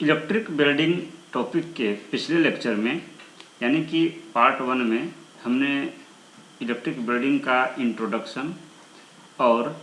Electric welding topic के पिछले lecture में यानी कि पार्ट 1 में हमने इलेक्ट्रिक वेल्डिंग का इंट्रोडक्शन और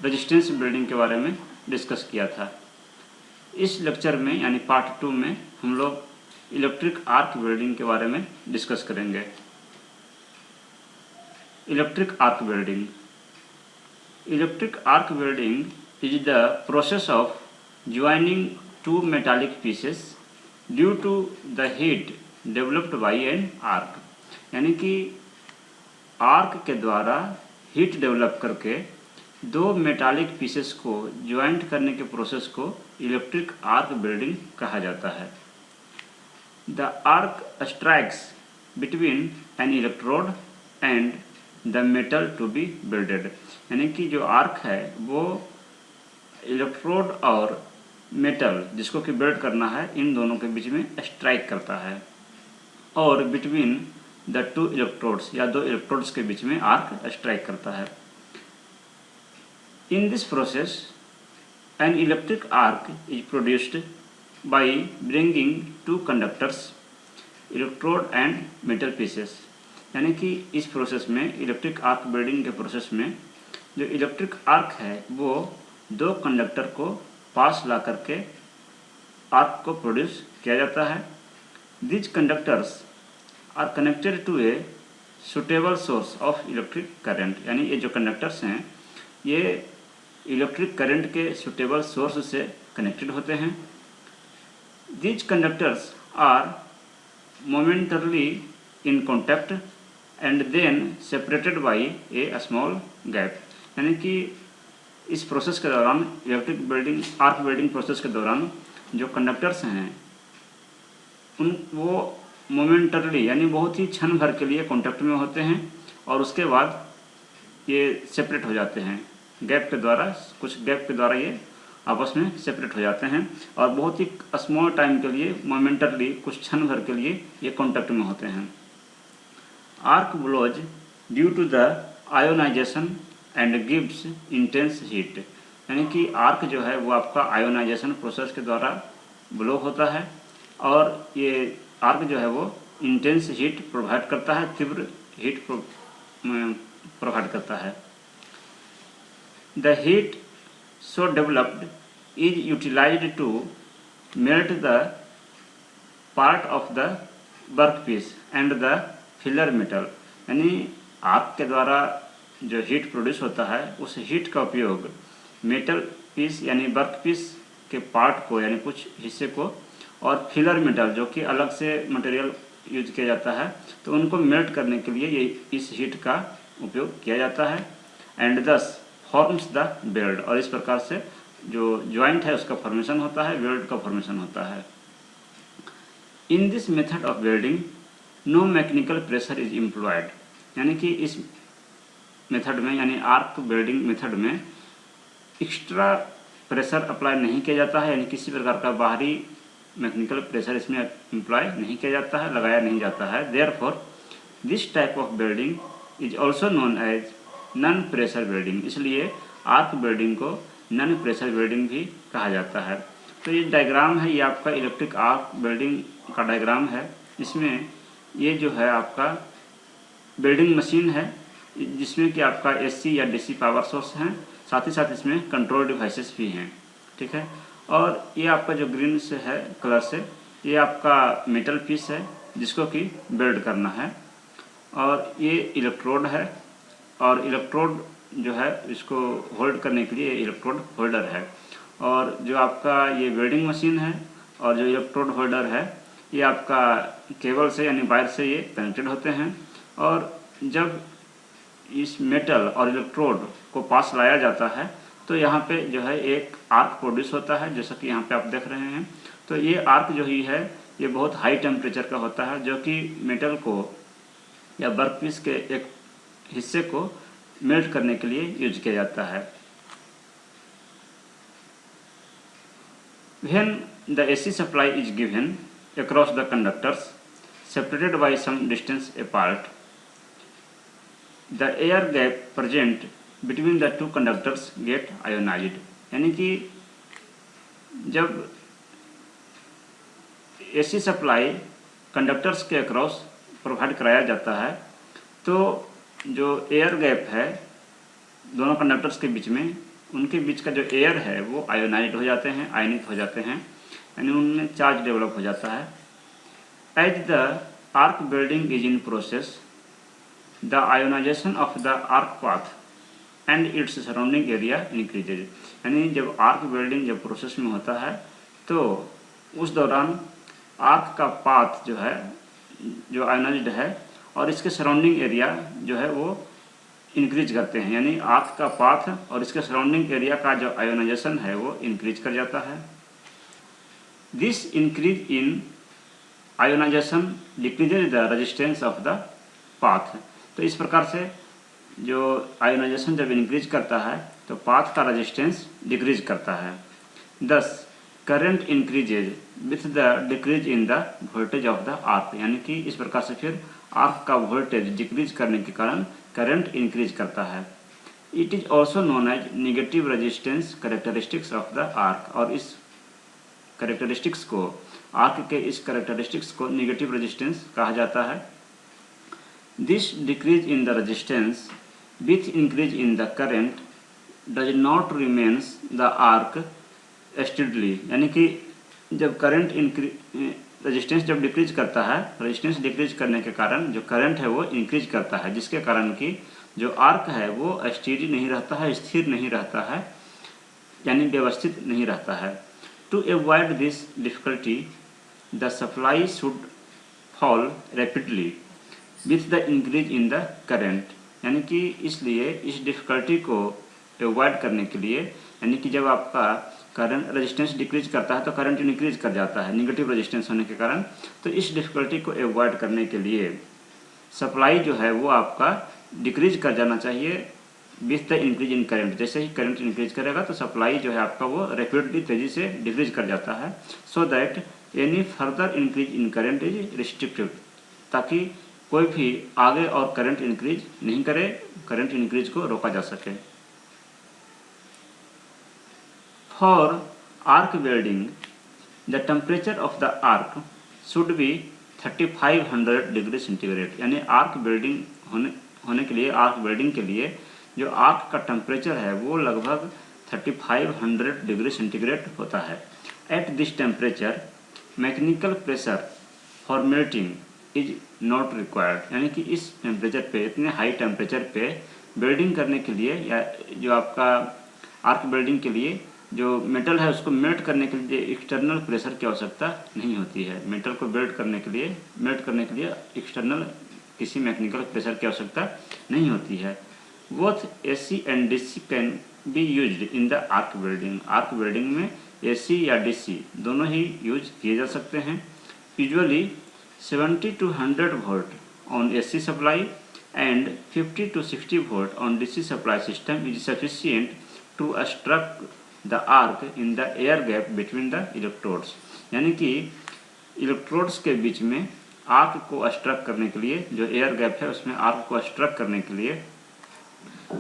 रेजिस्टेंस वेल्डिंग के बारे में डिस्कस किया था। इस लेक्चर में यानी पार्ट 2 में हम लोग इलेक्ट्रिक आर्क वेल्डिंग के बारे में डिस्कस करेंगे। Electric arc welding is the process of joining two metallic pieces due to the heat developed by an arc। यानी कि आर्क के द्वारा हीट डेवलप करके दो मेटालिक पीसेस को ज्वाइंट करने के प्रोसेस को इलेक्ट्रिक आर्क वेल्डिंग कहा जाता है। The arc strikes between an electrode and the metal to be welded. यानी कि जो आर्क है वो इलेक्ट्रोड और मेटल जिसको कि वेल्ड करना है इन दोनों के बीच में स्ट्राइक करता है और बिटवीन द टू इलेक्ट्रोड्स या दो इलेक्ट्रोड्स के बीच में आर्क स्ट्राइक करता है। In this process an electric arc is produced by bringing two conductors electrode and metal pieces. यानी कि इस प्रोसेस में इलेक्ट्रिक आर्क वेल्डिंग के प्रोसेस में जो इलेक्ट्रिक आर्क है वो दो कंडक्टर को पास ला करके आर्क को प्रोड्यूस किया जाता है। These conductors are connected to a suitable source of electric current. यानी ये जो कंडक्टर्स हैं ये इलेक्ट्रिक करंट के सुटेबल सोर्स से कनेक्टेड होते हैं। These conductors are momentarily in contact and then separated by a small gap. यानी कि इस प्रोसेस के दौरान electric welding arc welding process के दौरान जो कंडक्टर्स हैं उन वो मोमेंटरली यानी बहुत ही क्षण भर के लिए कांटेक्ट में होते हैं और उसके बाद ये सेपरेट हो जाते हैं गैप के द्वारा, कुछ गैप के द्वारा ये आपस में सेपरेट हो जाते हैं और बहुत ही स्मॉल टाइम के लिए मोमेंटरली कुछ क्षण भर के लिए ये कांटेक्ट में होते हैं। Arc blows due to the ionisation and gives intense heat. यानी कि आर्क जो है वो आपका आयोनाइजेशन प्रोसेस के द्वारा ब्लो होता है और ये आर्क जो है वो इंटेंस हीट प्रोवाइड करता है, तीव्र हीट प्रोवाइड करता है। The heat so developed is utilised to melt the part of the work piece and the filler metal. यानी आर्क के द्वारा जो हीट प्रोड्यूस होता है उस हीट का उपयोग मेटल पीस यानी वर्क पीस के पार्ट को यानी कुछ हिस्से को और फिलर मेटल जो कि अलग से मटेरियल यूज किया जाता है तो उनको मेल्ट करने के लिए ये इस हीट का उपयोग किया जाता है। एंड दस फॉर्म्स द वेल्ड। और इस प्रकार से जो ज्वाइंट है उसका फॉर्मेशन होता है, वेल्ड का फॉर्मेशन होता है। In this method of welding no mechanical pressure is employed. यानी कि इस मेथड में यानी आर्क वेल्डिंग मेथड में एक्स्ट्रा प्रेशर अप्लाई नहीं किया जाता है, यानी किसी प्रकार का बाहरी मैकेनिकल प्रेशर इसमें अप्लाई नहीं किया जाता है, लगाया नहीं जाता है। Therefore this type of welding is also known as non pressure welding. इसलिए आर्क वेल्डिंग को नॉन प्रेशर वेल्डिंग भी कहा जाता है। तो ये डायग्राम है, ये आपका इलेक्ट्रिक आर्क वेल्डिंग का डायग्राम है। इसमें ये जो है आपका वेल्डिंग मशीन है जिसमें कि आपका एसी या डीसी पावर सोर्स हैं, साथ ही साथ इसमें कंट्रोल डिवाइसेस भी हैं, ठीक है। और ये आपका जो ग्रीन से है कलर से ये आपका मेटल पीस है जिसको कि वेल्ड करना है और ये इलेक्ट्रोड है और इलेक्ट्रोड जो है इसको होल्ड करने के लिए इलेक्ट्रोड होल्डर है। और जो आपका ये वेल्डिंग मशीन है और जो इलेक्ट्रोड होल्डर है ये आपका केबल से यानी वायर से ये कनेक्टेड होते हैं और जब इस मेटल और इलेक्ट्रोड को पास लाया जाता है तो यहाँ पे जो है एक आर्क प्रोड्यूस होता है जैसा कि यहाँ पे आप देख रहे हैं। तो ये आर्क जो ही है ये बहुत हाई टेम्परेचर का होता है जो कि मेटल को या वर्कपीस के एक हिस्से को मेल्ट करने के लिए यूज किया जाता है। When the AC supply is given across the conductors separated by some distance apart, the air gap present between the two conductors get ionized। यानी कि जब एसी सप्लाई कंडक्टर्स के अक्रॉस प्रोवाइड कराया जाता है, तो जो एयर गैप है दोनों कंडक्टर्स के बीच में, उनके बीच का जो एयर है वो आयोनाइज्ड हो जाते हैं, आयनित हो जाते हैं, यानी उनमें चार्ज डेवलप हो जाता है। As the arc welding is in process, the ionisation of the arc path and its surrounding area increases. यानी जब आर्क वेल्डिंग जब प्रोसेस में होता है तो उस दौरान आर्क का पाथ जो है जो आयोनाइज्ड है और इसके सराउंडिंग एरिया जो है वो इंक्रीज करते हैं, यानी आर्क का पाथ और इसके सराउंडिंग एरिया का जो आयोनाइजेशन है वो इंक्रीज कर जाता है। This increase in ionisation decreases the resistance of the path. तो इस प्रकार से जो आयोनाइजेशन जब इंक्रीज करता है तो पाथ का रेजिस्टेंस डिक्रीज करता है। दस current increases with the decrease in the voltage of the arc, यानी कि इस प्रकार से फिर आर्क का वोल्टेज डिक्रीज करने के कारण करंट इंक्रीज करता है। It is also known as negative resistance characteristics of the arc, और इस कैरेक्टरिस्टिक्स को, आर्क के इस कैरेक्टरिस्टिक्स को निगेटिव रेजिस्टेंस कहा जाता है। This decrease in the resistance with increase in the current does not remains the arc steadily, यानी कि जब करंट रेजिस्टेंस जब डिक्रीज करता है, रेजिस्टेंस डिक्रीज करने के कारण जो करंट है वो इंक्रीज करता है, जिसके कारण कि जो आर्क है वो स्टेडी नहीं रहता है, स्थिर नहीं रहता है, यानी व्यवस्थित नहीं रहता है। To avoid this difficulty the supply should fall rapidly with the increase in the current, यानी कि इसलिए इस डिफिकल्टी को अवॉइड करने के लिए, यानी कि जब आपका करंट रेजिस्टेंस डिक्रीज करता है तो करंट इंक्रीज कर जाता है निगेटिव रेजिस्टेंस होने के कारण, तो इस डिफिकल्टी को अवॉइड करने के लिए सप्लाई जो है वो आपका डिक्रीज कर जाना चाहिए with the increase in current. जैसे ही करंट इंक्रीज करेगा तो सप्लाई जो है आपका वो रैपिडली तेजी से डिक्रीज कर जाता है, so that any further increase in current is restricted, ताकि कोई भी आगे और करंट इंक्रीज नहीं करे, करंट इंक्रीज को रोका जा सके। For arc welding, the temperature of the arc should be 3500 degree centigrade, यानी आर्क वेल्डिंग होने के लिए, आर्क वेल्डिंग के लिए जो आर्क का टेम्परेचर है वो लगभग 3500 डिग्री सेंटीग्रेड होता है। At this temperature mechanical pressure for melting is not required, यानी कि इस टेम्परेचर पे, इतने हाई टेम्परेचर पे वेल्डिंग करने के लिए या जो आपका आर्क वेल्डिंग के लिए जो मेटल है उसको मेल्ट करने के लिए एक्सटर्नल प्रेशर की आवश्यकता नहीं होती है। मेटल को मेल्ट करने के लिए एक्सटर्नल किसी मैकेनिकल प्रेशर की आवश्यकता नहीं होती है। Both AC and DC can be used in the arc welding, arc welding में एसी या डीसी दोनों ही यूज किए जा सकते हैं। Usually 70 to 100 volt on AC supply and 50 to 60 volt on DC supply system is sufficient to obstruct the arc in the air gap between the electrodes, यानी कि electrodes के बीच में आर्क को obstruct करने के लिए, जो एयर गैप है उसमें आर्क को obstruct करने के लिए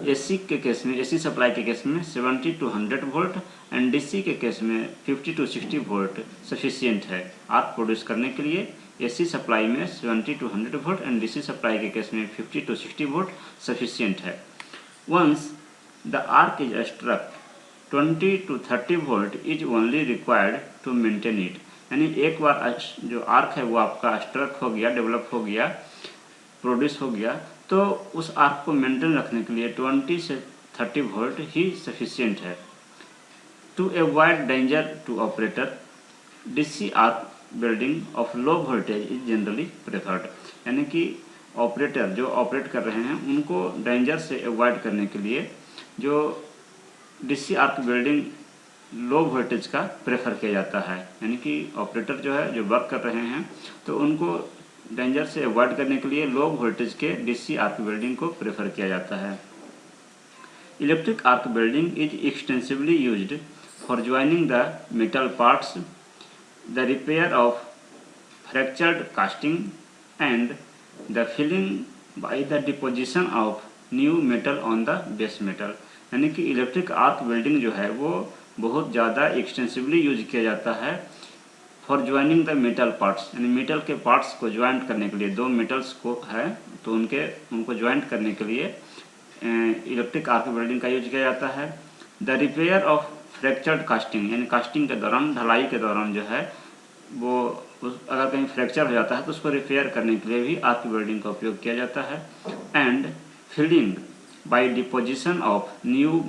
एसी के केस में, एसी सप्लाई के केस में 70 to 100 वोल्ट एंड डीसी के केस में 50 to 60 वोल्ट सफिशियंट है आर्क प्रोड्यूस करने के लिए। एसी सप्लाई में 70 to 100 volt and DC supply के केस में 50 to 60 वोल्ट सफिशियंट है। Once the arc is struck 20 to 30 volt is only required to maintain it, यानी एक बार जो आर्क है वो आपका स्ट्रक हो गया, डेवलप हो गया, प्रोड्यूस हो गया, तो उस आर्क को मेंटेन रखने के लिए 20 से 30 वोल्ट ही सफिशियंट है। To avoid danger to operator, DC arc welding of low voltage is generally preferred, यानी कि ऑपरेटर जो ऑपरेट कर रहे हैं उनको डेंजर से अवॉइड करने के लिए जो DC arc welding low voltage का प्रेफर किया जाता है, यानी कि ऑपरेटर जो है जो वर्क कर रहे हैं तो उनको डेंजर से अवॉइड करने के लिए लो वोल्टेज के डीसी आर्क वेल्डिंग को प्रेफर किया जाता है। Electric arc welding is extensively used for joining the metal parts, the repair of fractured casting and the filling by the deposition of new metal on the base metal, यानी कि electric arc welding जो है वो बहुत ज़्यादा extensively use किया जाता है for joining the metal parts, यानी मेटल के पार्ट्स को ज्वाइंट करने के लिए, दो मेटल्स को है तो उनको ज्वाइंट करने के लिए इलेक्ट्रिक आर्क वेल्डिंग का यूज किया जाता है। The repair of fractured casting, यानी कास्टिंग के दौरान, ढलाई के दौरान जो है वो अगर कहीं फ्रैक्चर हो जाता है तो उसको रिपेयर करने के लिए भी आर्क वेल्डिंग का उपयोग किया जाता है। And fielding by deposition of new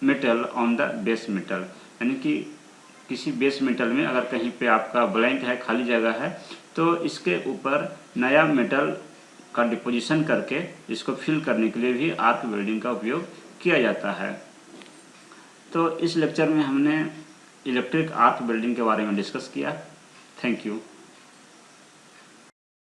metal on the base metal, यानी कि किसी बेस मेटल में अगर कहीं पे आपका ब्लैंक है, खाली जगह है, तो इसके ऊपर नया मेटल का डिपोजिशन करके इसको फिल करने के लिए भी आर्क वेल्डिंग का उपयोग किया जाता है। तो इस लेक्चर में हमने इलेक्ट्रिक आर्क वेल्डिंग के बारे में डिस्कस किया। Thank you.